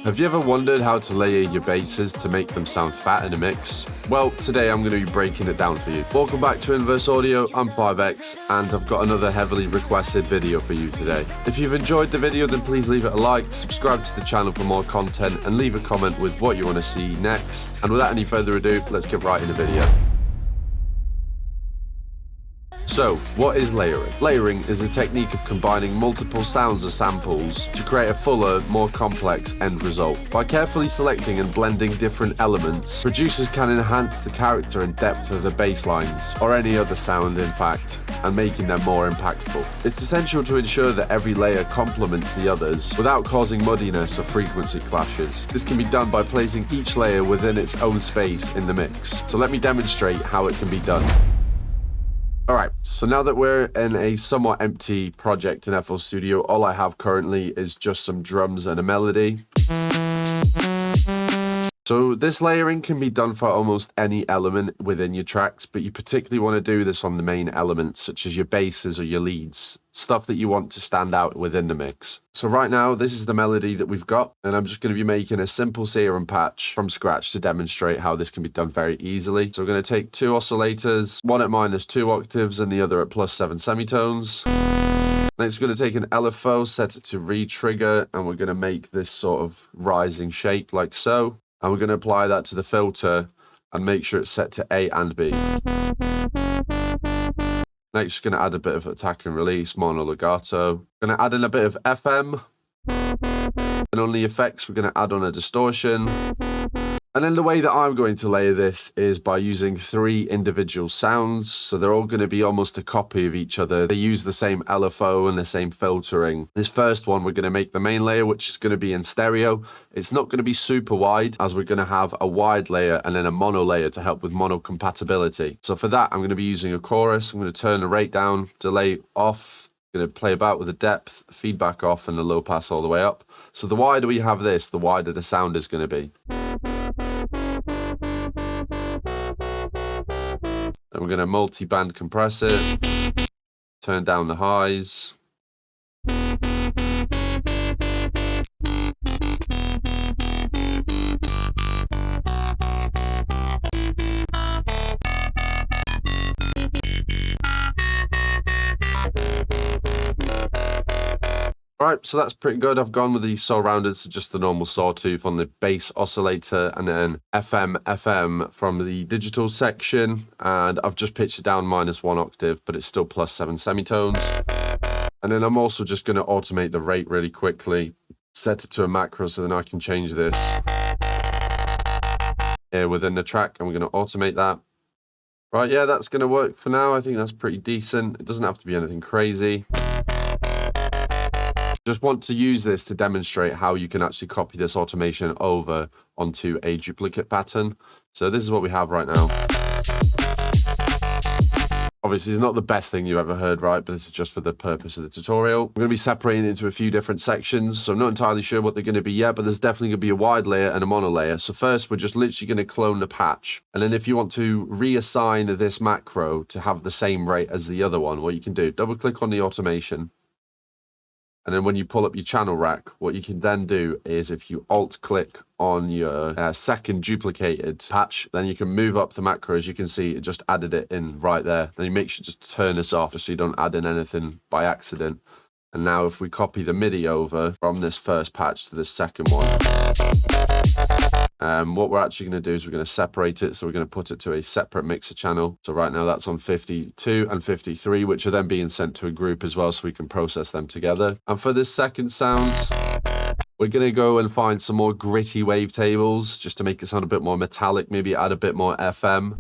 Have you ever wondered how to layer your basses to make them sound fat in a mix? Well, today I'm going to be breaking it down for you. Welcome back to Inverse Audio, I'm 5X, and I've got another heavily requested video for you today. If you've enjoyed the video, then please leave it a like, subscribe to the channel for more content, and leave a comment with what you want to see next. And without any further ado, let's get right in the video. So, what is layering? Layering is a technique of combining multiple sounds or samples to create a fuller, more complex end result. By carefully selecting and blending different elements, producers can enhance the character and depth of the bass lines, or any other sound in fact, and making them more impactful. It's essential to ensure that every layer complements the others without causing muddiness or frequency clashes. This can be done by placing each layer within its own space in the mix. So let me demonstrate how it can be done. Alright, so now that we're in a somewhat empty project in FL Studio, all I have currently is just some drums and a melody. So this layering can be done for almost any element within your tracks, but you particularly want to do this on the main elements, such as your basses or your leads, stuff that you want to stand out within the mix. So right now, this is the melody that we've got, and I'm just going to be making a simple SERUM patch from scratch to demonstrate how this can be done very easily. So we're going to take two oscillators, one at -2 octaves and the other at +7 semitones. Next, we're going to take an LFO, set it to re-trigger, and we're going to make this sort of rising shape like so. And we're going to apply that to the filter and make sure it's set to A and B. Next, we're going to add a bit of attack and release, mono legato. Going to add in a bit of FM. And on the effects, we're going to add on a distortion. And then the way that I'm going to layer this is by using 3 individual sounds. So they're all going to be almost a copy of each other. They use the same LFO and the same filtering. This first one, we're going to make the main layer, which is going to be in stereo. It's not going to be super wide, as we're going to have a wide layer and then a mono layer to help with mono compatibility. So for that, I'm going to be using a chorus. I'm going to turn the rate down, delay off. I'm going to play about with the depth, feedback off, and the low pass all the way up. So the wider we have this, the wider the sound is going to be. And we're going to multi-band compress it, turn down the highs. Alright, so that's pretty good. I've gone with the saw-rounded, so just the normal sawtooth on the bass oscillator, and then FM from the digital section, and I've just pitched it down -1 octave, but it's still +7 semitones. And then I'm also just going to automate the rate really quickly, set it to a macro so then I can change this here within the track, and we're going to automate that. Right, yeah, that's going to work for now. I think that's pretty decent. It doesn't have to be anything crazy. Just want to use this to demonstrate how you can actually copy this automation over onto a duplicate pattern. So this is what we have right now. Obviously, it's not the best thing you've ever heard, right? But this is just for the purpose of the tutorial. I'm going to be separating it into a few different sections, so I'm not entirely sure what they're going to be yet, but there's definitely going to be a wide layer and a mono layer. So first, we're just literally going to clone the patch. And then if you want to reassign this macro to have the same rate as the other one, what you can do, double-click on the automation. And then when you pull up your channel rack, what you can then do is if you alt-click on your second duplicated patch, then you can move up the macro. As you can see, it just added it in right there. Then you make sure just turn this off just so you don't add in anything by accident. And now if we copy the MIDI over from this first patch to this second one, what we're actually going to do is we're going to separate it. So we're going to put it to a separate mixer channel. So right now that's on 52 and 53, which are then being sent to a group as well so we can process them together. And for this second sound, we're going to go and find some more gritty wavetables just to make it sound a bit more metallic, maybe add a bit more FM.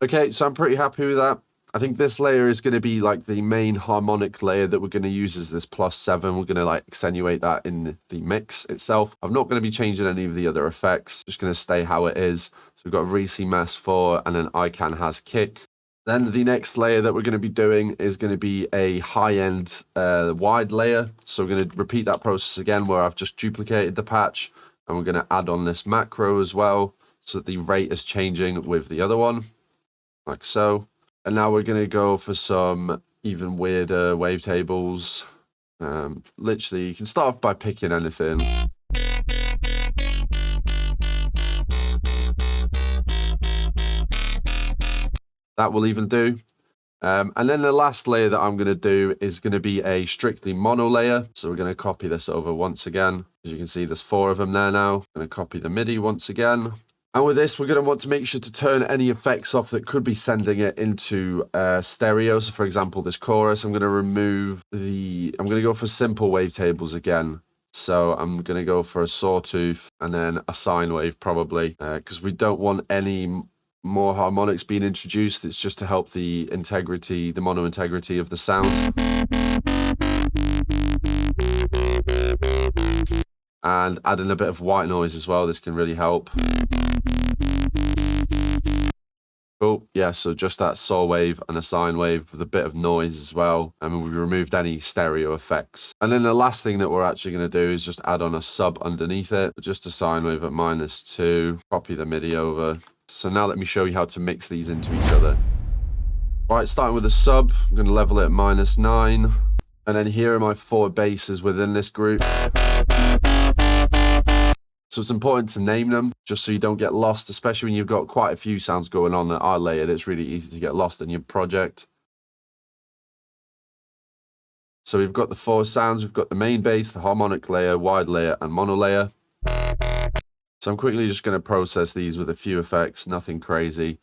Okay, so I'm pretty happy with that. I think this layer is going to be like the main harmonic layer that we're going to use as this +7. We're going to like accentuate that in the mix itself. I'm not going to be changing any of the other effects. Just going to stay how it is. So we've got Reese Mass 4 and then ICANN has kick. Then the next layer that we're going to be doing is going to be a high-end wide layer. So we're going to repeat that process again where I've just duplicated the patch and we're going to add on this macro as well so that the rate is changing with the other one, like so. And now we're going to go for some even weirder wavetables. Literally, you can start off by picking anything. That will even do. And then the last layer that I'm going to do is going to be a strictly mono layer. So we're going to copy this over once again. As you can see, there's 4 of them there now. I'm going to copy the MIDI once again. And with this, we're going to want to make sure to turn any effects off that could be sending it into stereo. So for example, this chorus, I'm going to remove I'm going to go for simple wavetables again. So I'm going to go for a sawtooth and then a sine wave probably, because we don't want any more harmonics being introduced. It's just to help the integrity, the mono integrity of the sound. And adding a bit of white noise as well, this can really help. Cool, yeah, so just that saw wave and a sine wave with a bit of noise as well. I mean, we removed any stereo effects. And then the last thing that we're actually going to do is just add on a sub underneath it, just a sine wave at -2, copy the MIDI over. So now let me show you how to mix these into each other. Right, starting with a sub, I'm going to level it at -9. And then here are my 4 basses within this group. So it's important to name them, just so you don't get lost, especially when you've got quite a few sounds going on that are layered. It's really easy to get lost in your project. So we've got the 4 sounds. We've got the main bass, the harmonic layer, wide layer, and mono layer. So I'm quickly just going to process these with a few effects, nothing crazy.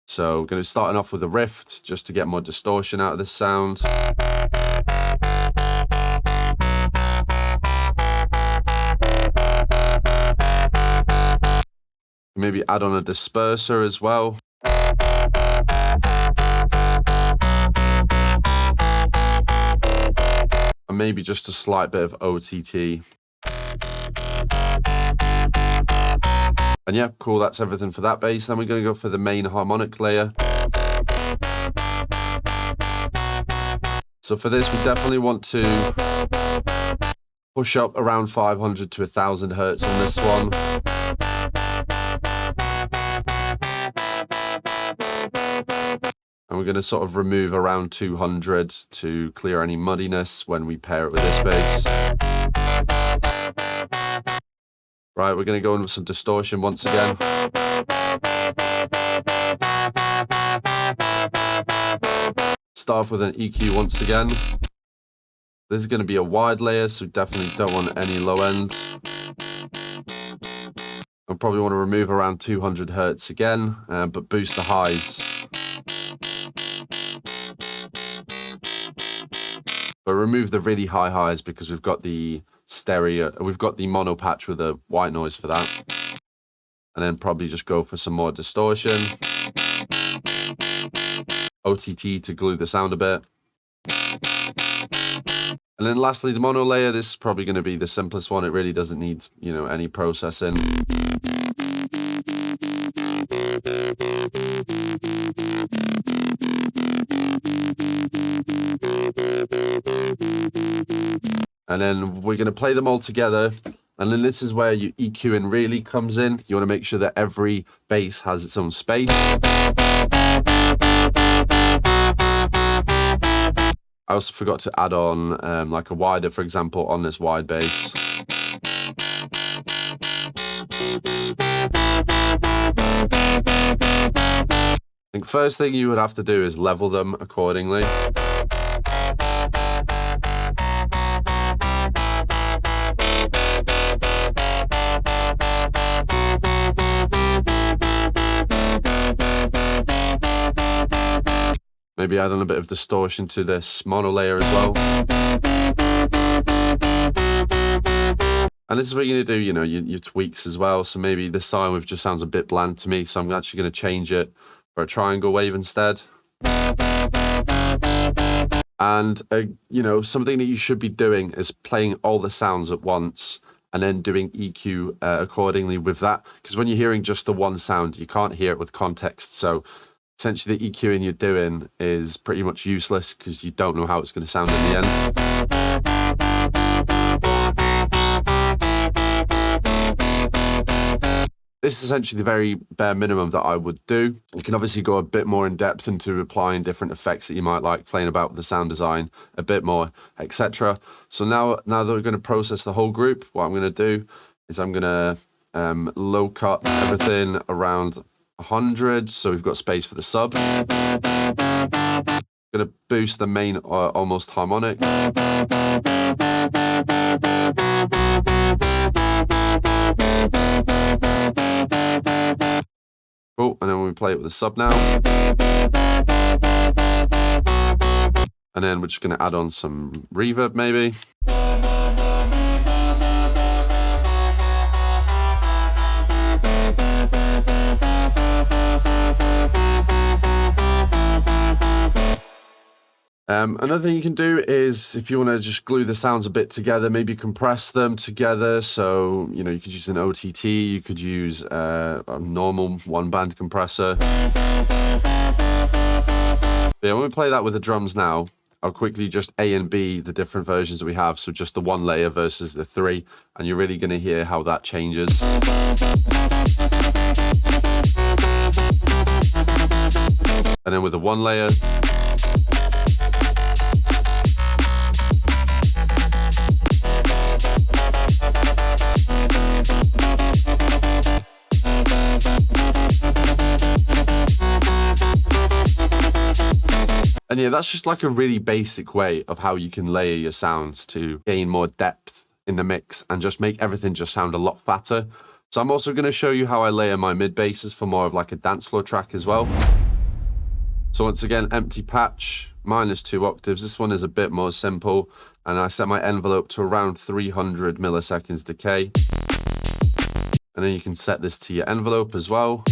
So we're going to start off with a rift, just to get more distortion out of this sound. Maybe add on a disperser as well. And maybe just a slight bit of OTT. And yeah, cool, that's everything for that bass. Then we're going to go for the main harmonic layer. So for this, we definitely want to push up around 500 to 1000 hertz on this one. And we're going to sort of remove around 200 to clear any muddiness when we pair it with this bass. Right, we're going to go in with some distortion once again. Start off with an EQ once again. This is going to be a wide layer, so we definitely don't want any low end. I'll probably want to remove around 200 hertz again, but boost the highs. But remove the really high highs because we've got the mono patch with a white noise for that. And then probably just go for some more distortion. OTT to glue the sound a bit. And then lastly, the mono layer. This is probably going to be the simplest one. It really doesn't need, any processing. And then we're going to play them all together. And then this is where your EQing really comes in. You want to make sure that every bass has its own space. I also forgot to add on like a wider, for example, on this wide bass. I think first thing you would have to do is level them accordingly. Maybe add on a bit of distortion to this mono layer as well. And this is what you're going to do, your tweaks as well. So maybe this sine wave just sounds a bit bland to me, so I'm actually going to change it for a triangle wave instead. And, something that you should be doing is playing all the sounds at once and then doing EQ accordingly with that. Because when you're hearing just the one sound, you can't hear it with context. So essentially the EQing you're doing is pretty much useless because you don't know how it's going to sound in the end. this is essentially the very bare minimum that I would do. You can obviously go a bit more in depth into applying different effects that you might like, playing about with the sound design a bit more, etc. So now that we're going to process the whole group, what I'm going to do is I'm going to low cut everything around 100, so we've got space for the sub. Going to boost the main almost harmonic. Cool, and then we play it with the sub now. And then we're just going to add on some reverb maybe. Another thing you can do is, if you want to just glue the sounds a bit together, maybe compress them together. So, you know, you could use an OTT, you could use a normal one-band compressor. But yeah, when we play that with the drums now, I'll quickly just A and B the different versions that we have. So just the one layer versus the three, and you're really going to hear how that changes. And then with the one layer, and yeah, that's just like a really basic way of how you can layer your sounds to gain more depth in the mix and just make everything just sound a lot fatter. So I'm also going to show you how I layer my mid basses for more of like a dance floor track as well. So once again, empty patch, -2 octaves. This one is a bit more simple, and I set my envelope to around 300 milliseconds decay. And then you can set this to your envelope as well.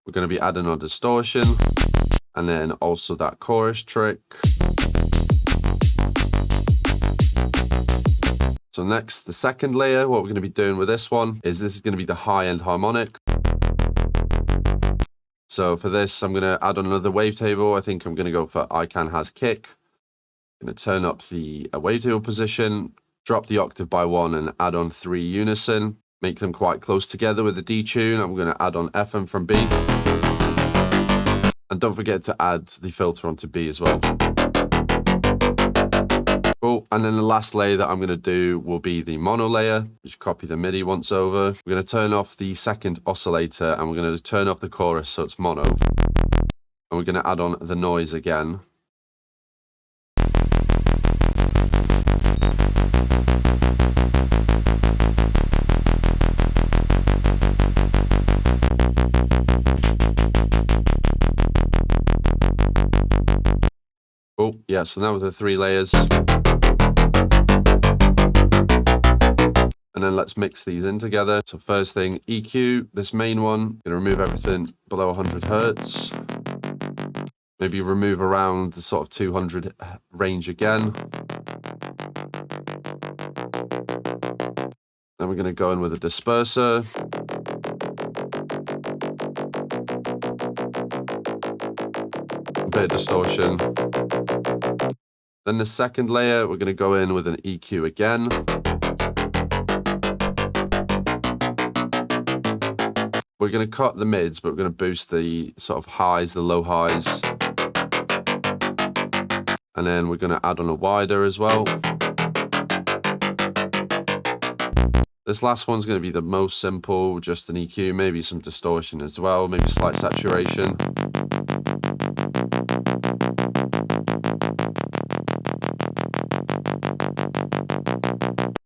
We're going to be adding on distortion, and then also that chorus trick. So next, the second layer, what we're going to be doing with this one is this is going to be the high-end harmonic. So for this, I'm going to add on another wavetable. I think I'm going to go for I Can Has Kick. I'm going to turn up the wavetable position, drop the octave by 1, and add on 3 unison. Make them quite close together with the D-tune. I'm going to add on FM from B. And don't forget to add the filter onto B as well. Cool. And then the last layer that I'm going to do will be the mono layer. Just copy the MIDI once over. We're going to turn off the second oscillator, and we're going to turn off the chorus so it's mono. And we're going to add on the noise again. Cool. Yeah, so now with the 3 layers. And then let's mix these in together. So first thing, EQ, this main one, I'm gonna remove everything below 100 Hertz. Maybe remove around the sort of 200 range again. Then we're gonna go in with a disperser. A bit of distortion. Then the second layer, we're gonna go in with an EQ again. We're going to cut the mids, but we're going to boost the sort of highs, the low highs. And then we're going to add on a wider as well. This last one's going to be the most simple, just an EQ, maybe some distortion as well, maybe slight saturation.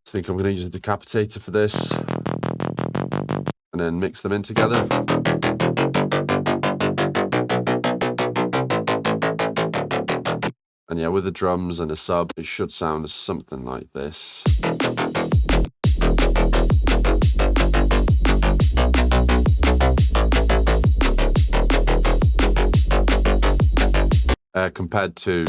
I think I'm going to use a decapitator for this. And then mix them in together. And yeah, with the drums and a sub, it should sound something like this. Compared to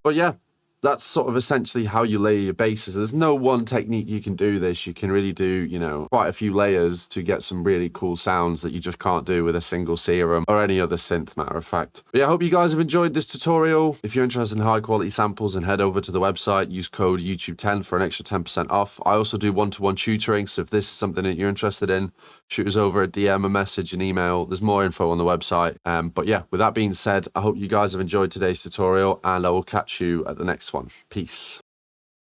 but yeah, that's sort of essentially how you layer your basses. There's no one technique you can do this. You can really do, you know, quite a few layers to get some really cool sounds that you just can't do with a single SERUM or any other synth, matter of fact. But yeah, I hope you guys have enjoyed this tutorial. If you're interested in high quality samples, then head over to the website, use code YouTube10 for an extra 10% off. I also do one-to-one tutoring, so if this is something that you're interested in, shoot us over a DM, a message, an email. There's more info on the website. But yeah, with that being said, I hope you guys have enjoyed today's tutorial, and I will catch you at the next one. Peace.